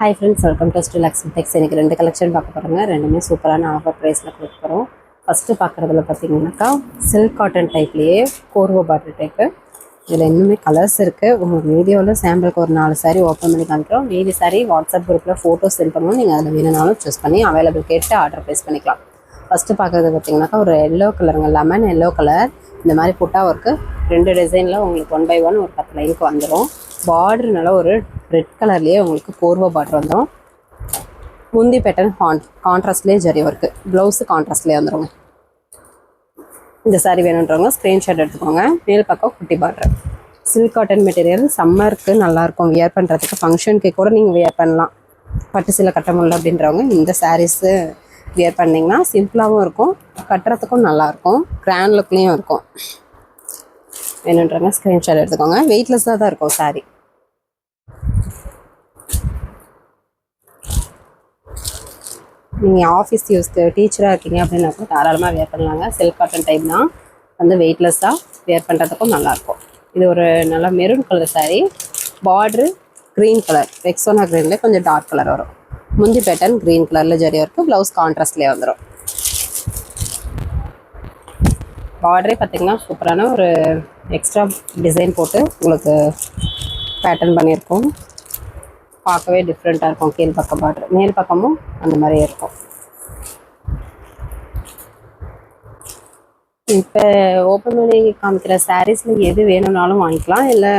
Hi friends, welcome to ஸ்டிலாக்ஸ் டெக்ஸ். எனக்கு 2 collection பார்க்க போகிறோங்க. ரெண்டுமே சூப்பரான ஆஃபர் ப்ரைஸில் கொடுக்க போகிறோம். ஃபஸ்ட்டு பார்க்குறதுல பார்த்தீங்கன்னாக்கா சில்க் காட்டன் டைப்லேயே கோர்வோ பார்டர் டைப்பு. இதில் இன்னுமே கலர்ஸ் இருக்குது. உங்களுக்கு வீடியோவில் சாம்பிளுக்கு ஒரு 4 சாரீ ஓப்பன் பண்ணி காமிக்கிறோம். மீதி சாரீ வாட்ஸ்அப் குரூப்பில் ஃபோட்டோஸ் சென்ட் பண்ணுவோம். நீங்கள் அதில் வேணுனாலும் சூஸ் பண்ணி அவைலபிள் கேட்டு ஆர்டர் ப்ளேஸ் பண்ணிக்கலாம். ஃபஸ்ட்டு பார்க்குறது பார்த்தீங்கன்னாக்கா ஒரு எல்லோ கலருங்க, லெமன் எல்லோ கலர். இந்த மாதிரி புட்டா ஒர்க்கு 2 டிசைனில் உங்களுக்கு 1 by 1 ஒரு 10 லைனுக்கு வந்துடும். பார்டர் நல்லா ஒரு ரெட் கலர்லேயே உங்களுக்கு கோர்வோ பார்டர் வந்துடும். முந்தி பேட்டர்ன் கான்ட்ராஸ்ட்லேயே ஜரி ஒர்க்கு, ப்ளவுஸு கான்ட்ராஸ்ட்லேயே வந்துடுங்க. இந்த சாரீ வேணுன்றவங்க ஸ்க்ரீன்ஷாட் எடுத்துக்கோங்க. மேல் பக்கம் குட்டி பார்டர். சில்க் காட்டன் மெட்டீரியல் சம்மருக்கு நல்லாயிருக்கும். வியர் பண்ணுறதுக்கு ஃபங்க்ஷனுக்கு கூட நீங்கள் வியர் பண்ணலாம். பட்டு சில கட்ட முடியல அப்படின்றவங்க இந்த சாரீஸு வியர் பண்ணிங்கன்னா சிம்பிளாகவும் இருக்கும், கட்டுறதுக்கும் நல்லாயிருக்கும், கிராண்ட் லுக்லேயும் இருக்கும். வேணுன்றவங்க ஸ்க்ரீன்ஷாட் எடுத்துக்கோங்க. வெயிட்லெஸ்ஸாக தான் இருக்கும் சாரீ. நீங்கள் ஆஃபீஸ் யூஸ்க்கு டீச்சராக இருக்கீங்க அப்படின்னா கூட தாராளமாக வியர் பண்ணலாங்க. சில்க் காட்டன் டைப் தான், வந்து வெயிட்லெஸ்ஸாக வியர் பண்ணுறதுக்கும் நல்லாயிருக்கும். இது ஒரு நல்ல மெரூன் கலர் சாரீ. பார்ட்ரு க்ரீன் கலர், ரெக்ஸோனா க்ரீனில் கொஞ்சம் டார்க் கலர் வரும். முந்தி பேட்டர்ன் க்ரீன் கலரில் ஜரி இருக்குது. ப்ளவுஸ் கான்ட்ராஸ்ட்லேயே வந்துடும். பார்டரே பார்த்திங்கன்னா சூப்பரான ஒரு எக்ஸ்ட்ரா டிசைன் போட்டு உங்களுக்கு பேட்டர்ன் பண்ணியிருக்கோம். பார்க்கவே டிஃப்ரெண்ட்டாக இருக்கும். கீழ் பக்கம் பார்டர், மேல் பக்கமும் அந்த மாதிரியே இருக்கும். இப்போ ஓப்பன் பண்ணி காமிக்கிற சாரீஸில் எது வேணும்னாலும் வாங்கிக்கலாம், இல்லை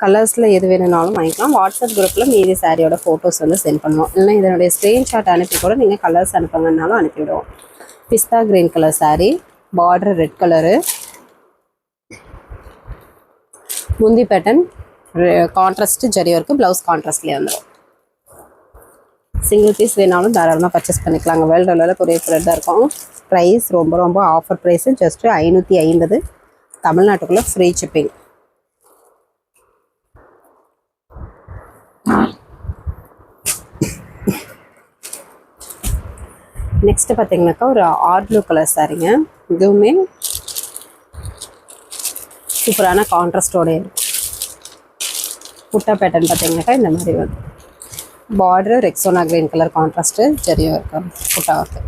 கலர்ஸில் எது வேணும்னாலும் வாங்கிக்கலாம். வாட்ஸ்அப் குரூப்பில் மீதி சாரியோட ஃபோட்டோஸ் வந்து சென்ட் பண்ணுவோம். இல்லைன்னா இதனுடைய ஸ்க்ரீன்ஷாட் அனுப்பி கூட நீங்கள் கலர்ஸ் அனுப்புங்கன்னாலும் அனுப்பிவிடுவோம். பிஸ்தா green colour sari, border red colour, முந்தி pattern contrast zari work, blouse கான்ட்ராஸ்ட்லேயே வந்துடும். சிங்கிள் பீஸ் வேணாலும் தாராளமாக பர்ச்சேஸ் பண்ணிக்கலாங்க. வேர்ல்டு லெவலில் கொரியர் ப்ரைஸ் தான் இருக்கும். ப்ரைஸ் ரொம்ப ஆஃபர் ப்ரைஸு, ஜஸ்ட்டு 550 தமிழ்நாட்டுக்குள்ளே ஃப்ரீ ஷிப்பிங். நெக்ஸ்ட்டு பார்த்தீங்கன்னாக்கா ஒரு ஆர் ப்ளூ கலர் சாரீங்க. இதுவுமே சூப்பரான கான்ட்ராஸ்டோட இருக்கும். புட்டா பேட்டர்ன் பார்த்தீங்கன்னாக்கா இந்த மாதிரி வந்து border Rexona green colour contrast ஜரியும் இருக்கும். புட்டா ஒர்க்கு,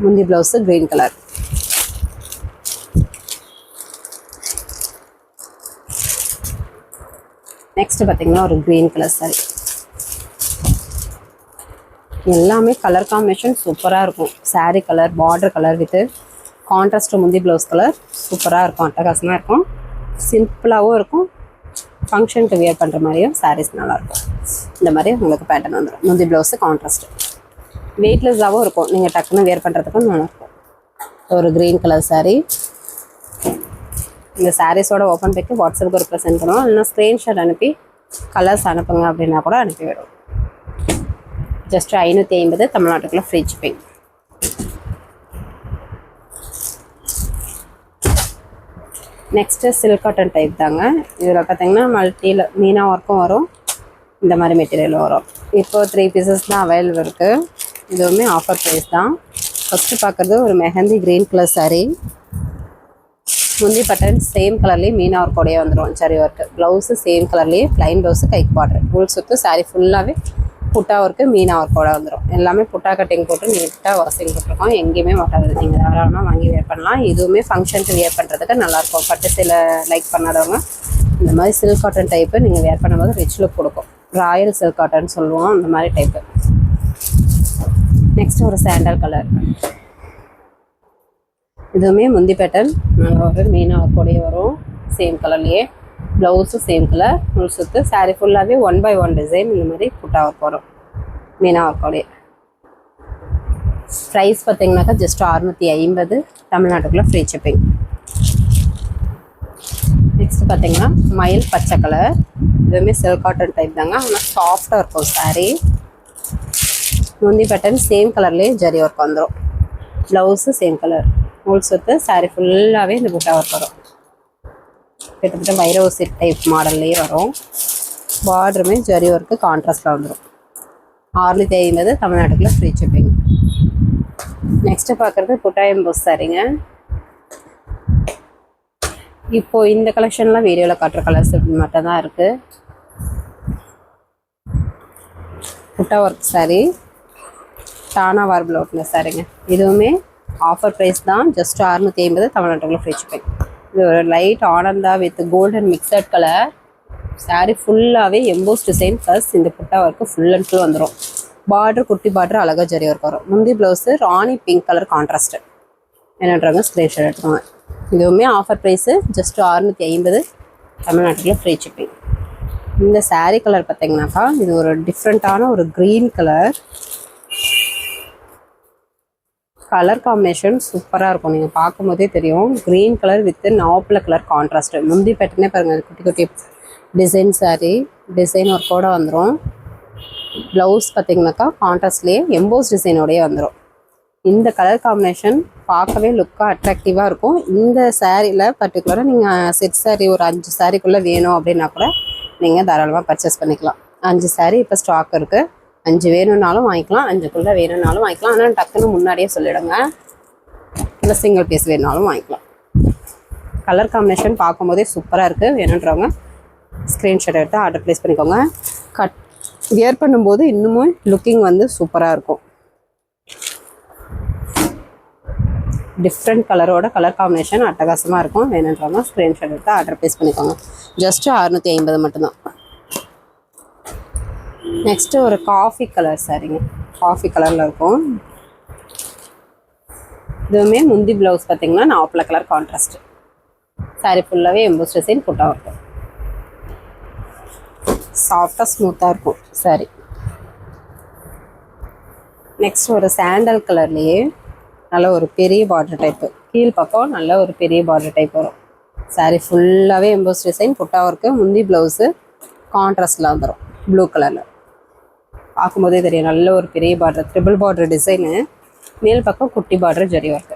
முந்தி ப்ளவுஸு க்ரீன் கலர். நெக்ஸ்ட்டு பார்த்தீங்கன்னா ஒரு க்ரீன் கலர் சாரீ. எல்லாமே கலர் காம்பினேஷன் சூப்பராக இருக்கும். Sari colour, border colour with contrast முந்தி ப்ளவுஸ் கலர் சூப்பராக இருக்கும். அட்டகாசமாக இருக்கும், சிம்பிளாகவும் இருக்கும். ஃபங்க்ஷனுக்கு வியர் பண்ணுற மாதிரியும் சாரீஸ் நல்லாயிருக்கும். இந்த மாதிரி உங்களுக்கு பேட்டர்ன் வந்துடும். முந்தி ப்ளவுஸு கான்ட்ராஸ்ட்டு, வெயிட்லெஸ்ஸாகவும் இருக்கும். நீங்கள் டக்குன்னு வியர் பண்ணுறதுக்கும் நல்லாயிருக்கும். ஒரு க்ரீன் கலர் சாரீ. இந்த சாரீஸோட ஓப்பன் பிக்கு வாட்ஸ்அப் குரூப்பில் சென்ட் பண்ணுவோம். இல்லைன்னா ஸ்க்ரீன்ஷாட் அனுப்பி கலர்ஸ் அனுப்புங்க அப்படின்னா கூட அனுப்பிவிடும். ஜஸ்ட் 550 தமிழ்நாட்டுக்குள்ளே free shipping. Next silk cotton type தாங்க. இதில் பார்த்தீங்கன்னா மல்டியில் மீனா ஒர்க்கும் வரும், இந்த மாதிரி மெட்டீரியல் வரும். இப்போது 3 பீசஸ் தான் அவைலபிள் இருக்குது. இதுவுமே ஆஃபர் ப்ரைஸ் தான். ஃபஸ்ட்டு பார்க்குறது ஒரு மெஹந்தி க்ரீன் கலர் சாரீ. முந்தி பட்டன் சேம் கலர்லேயே மீனா ஒர்க்கோடையே வந்துடும், சரி ஒர்க்கு. ப்ளவுஸு சேம் கலர்லேயே ப்ளைன் ப்ளவுஸு, கைக்கு பார்டர், ஃபுல் சுற்று சாரீ ஃபுல்லாகவே புட்டா ஒர்க்கு மீனா ஒர்க்கோட வந்துடும். எல்லாமே புட்டா கட்டிங் போட்டு நீட்டாக வாஷிங் போட்டிருக்கோம். எங்கேயுமே மாட்டாது. நீங்கள் தாராளமாக வாங்கி வியர் பண்ணலாம். இதுவுமே ஃபங்க்ஷனுக்கு வியர் பண்ணுறதுக்கு நல்லாயிருக்கும். பட்டு சில லைக் பண்ணாதவங்க இந்த மாதிரி சில்க் காட்டன் டைப்பு நீங்கள் வியர் பண்ணும்போது ரிச் லுக் கொடுக்கும். ராயல் சில்க் காட்டன் சொல்லுவோம், அந்த மாதிரி டைப்பு. நெக்ஸ்ட் ஒரு சாண்டல் கலர். இதுவுமே முந்தி பேட்டர்ன் ஒரு மீனா ஒர்க்கோடையே வரும், சேம் கலர்லேயே. ப்ளவுஸும் சேம் கலர், ஃபுல் சுற்று. சாரீ ஃபுல்லாகவே 1 by 1 டிசைன் இந்த மாதிரி புட்டா ஒர்க் வரும், மீனா ஒர்க்கோடைய. ப்ரைஸ் பார்த்தீங்கன்னாக்கா ஜஸ்ட் 650 தமிழ்நாட்டுக்குள்ளே ஃப்ரீ ஷிப்பிங். நெக்ஸ்ட் பார்த்தீங்கன்னா மயில் பச்சை கலர். இதுவுமே சில்க் காட்டன் டைப் தாங்க, ஆனால் சாஃப்டாக இருக்கும் சாரீ. முந்தி பேட்டர்ன் சேம் கலர்லேயே ஜரி ஒர்க் வந்துடும். ப்ளவுஸு சேம் கலர், ஃபுல் சுற்று. சாரீ ஃபுல்லாகவே இந்த புட்டா ஒர்க் வரும். கிட்டத்தட்ட வைரோசி டைப் மாடல்லையே வரும். பார்டருமே ஜரி ஒர்க்கு கான்ட்ராஸ்டில் வந்துடும். 650 தமிழ்நாட்டுக்குள்ளே ஃப்ரீ ஷிப்பிங். நெக்ஸ்ட்டு பார்க்குறது புட்டாயம் போஸ் சாரீங்க. இப்போது இந்த கலெக்ஷன்லாம் வீடியோவில் காட்டுற கலர்ஸ் மட்டும் தான் இருக்குது. புட்டா ஒர்க் saree டானா வார்பில் ஓட்டின சாரீங்க. இதுவுமே ஆஃபர் ப்ரைஸ் தான், ஜஸ்ட் 650 தமிழ்நாட்டுக்குள்ள ஃப்ரீ ஷிப்பிங். இது ஒரு light Ananda with golden mixed colour saree ஃபுல்லாகவே எம்போஸ் டிசைன் ப்ளஸ் இந்த புட்டா ஒர்க்கு ஃபுல் அண்ட் ஃபுல் வந்துடும். பார்டர் குட்டி பார்டர் அழகாக ஜரி ஒர்க் வரும். முந்தி ப்ளவுஸு ராணி பிங்க் கலர் கான்ட்ராஸ்ட்டு. என்னன்றாங்க ஸ்க்ரீன்ஷாட் எடுத்துவாங்க. இதுவுமே ஆஃபர் ப்ரைஸு ஜஸ்ட் 650 தமிழ்நாட்டுக்குள்ள ஃப்ரீ ஷிப்பிங். இந்த saree கலர் பார்த்தீங்கன்னாக்கா இது ஒரு டிஃப்ரெண்ட்டான ஒரு க்ரீன் கலர் காம்பினேஷன் சூப்பராக இருக்கும். நீங்கள் பார்க்கும்போதே தெரியும். க்ரீன் கலர் வித் நாவப்பழ கலர் கான்ட்ராஸ்ட்டு. முந்தி பேட்டர்னே பாருங்கள், குட்டி குட்டி டிசைன் saree டிசைன் ஒர்க்கோடு வந்துடும். ப்ளவுஸ் பார்த்தீங்கன்னாக்கா கான்ட்ராஸ்ட்லேயே எம்போஸ் டிசைனோடையே வந்துடும். இந்த கலர் காம்பினேஷன் பார்க்கவே லுக்காக அட்ராக்டிவாக இருக்கும். இந்த சாரியில் பர்டிகுலராக நீங்கள் செட் saree ஒரு 5 சாரீக்குள்ளே வேணும் அப்படின்னா கூட நீங்கள் தாராளமாக பர்ச்சேஸ் பண்ணிக்கலாம். 5 saree இப்போ ஸ்டாக் இருக்குது. 5 வேணும்னாலும் வாங்கிக்கலாம், 5க்குள்ளே வேணும்னாலும் வாங்கிக்கலாம். ஆனால் டக்குன்னு முன்னாடியே சொல்லிவிடுங்க, இல்லை சிங்கிள் பீஸ் வேணுனாலும் வாங்கிக்கலாம். கலர் காம்பினேஷன் பார்க்கும்போதே சூப்பராக இருக்குது. வேணுன்றவங்க ஸ்க்ரீன்ஷாட் எடுத்து ஆர்டர் ப்ளேஸ் பண்ணிக்கோங்க. வியர் பண்ணும்போது இன்னமும் லுக்கிங் வந்து சூப்பராக இருக்கும். டிஃப்ரெண்ட் கலரோட கலர் காம்பினேஷன் அட்டகாசமாக இருக்கும். வேணுன்றவங்க ஸ்க்ரீன்ஷாட் எடுத்து ஆர்டர் ப்ளேஸ் பண்ணிக்கோங்க. ஜஸ்ட்டு 650 மட்டும்தான். நெக்ஸ்ட்டு ஒரு காஃபி கலர் சாரிங்க, காஃபி கலரில் இருக்கும். இதுவுமே முந்தி ப்ளவுஸ் பார்த்திங்கன்னா நாவப்பழ கலர் கான்ட்ராஸ்ட்டு. சாரி ஃபுல்லாகவே எம்போஸ் டிசைன் புட்டா இருக்கும். சாஃப்டாக ஸ்மூத்தாக இருக்கும் சாரி. நெக்ஸ்ட் ஒரு சாண்டல் கலர்லேயே நல்ல ஒரு பெரிய பார்டர் டைப்பு, கீழ் பக்கம் நல்ல ஒரு பெரிய பார்டர் டைப் வரும். சாரி ஃபுல்லாகவே எம்போஸ் டிசைன் புட்டா ஒர்க்கு. முந்தி ப்ளவுஸு கான்ட்ராஸ்டில் வந்துடும் ப்ளூ கலரில். பார்க்கும்போதே தெரியும் நல்ல ஒரு பெரிய பார்டர், ட்ரிபிள் பார்டர் டிசைனு. மேல் பக்கம் குட்டி பார்டர் ஜரி ஒர்க்கு.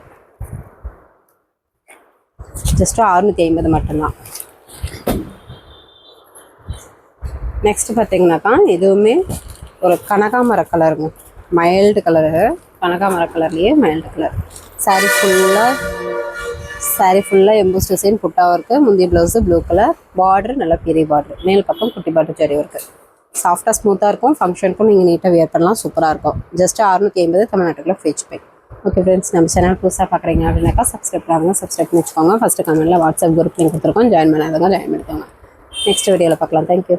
ஜஸ்ட்டு 650 மட்டும்தான். நெக்ஸ்ட்டு பார்த்தீங்கன்னாக்கா இதுவுமே ஒரு கனகாமர கலருங்க, மைல்டு கலரு. கனகாமர கலர்லேயே மைல்டு கலர். சாரீ ஃபுல்லாக எம்போஸ் டிசைன் புட்டா ஒர்க்கு. முந்தைய ப்ளவுஸு ப்ளூ கலர், பார்டர் நல்லா பெரிய பார்டர், மேல் பக்கம் குட்டி பார்டர் ஜரி ஒர்க்கு. சாஃப்டாக ஸ்மூத்தாக இருக்கும். ஃபங்க்ஷனுக்கும் நீங்கள் நீட்டாக வியர் பண்ணலாம், சூப்பராக இருக்கும். ஜஸ்ட் 650 தமிழ்நாட்டுக்குள்ள ஃப்ரீ ஷிப்பிங். ஓகே ஃப்ரெண்ட்ஸ், நம்ம சேனல் புதுசாக பார்க்குறீங்க அப்படின்னாக்கா சப்ஸ்கிரைப் பண்ணி வச்சுக்கோங்க. ஃபஸ்ட்டு கமெண்ட்டில் வாட்ஸ்அப் குரூப் லிங்க் கொடுத்துருக்கோம், ஜாயின் பண்ணாதவங்க ஜாயின் பண்ணிக்கோங்க. நெக்ஸ்ட் வீடியோவில் பார்க்கலாம். தேங்க்யூ.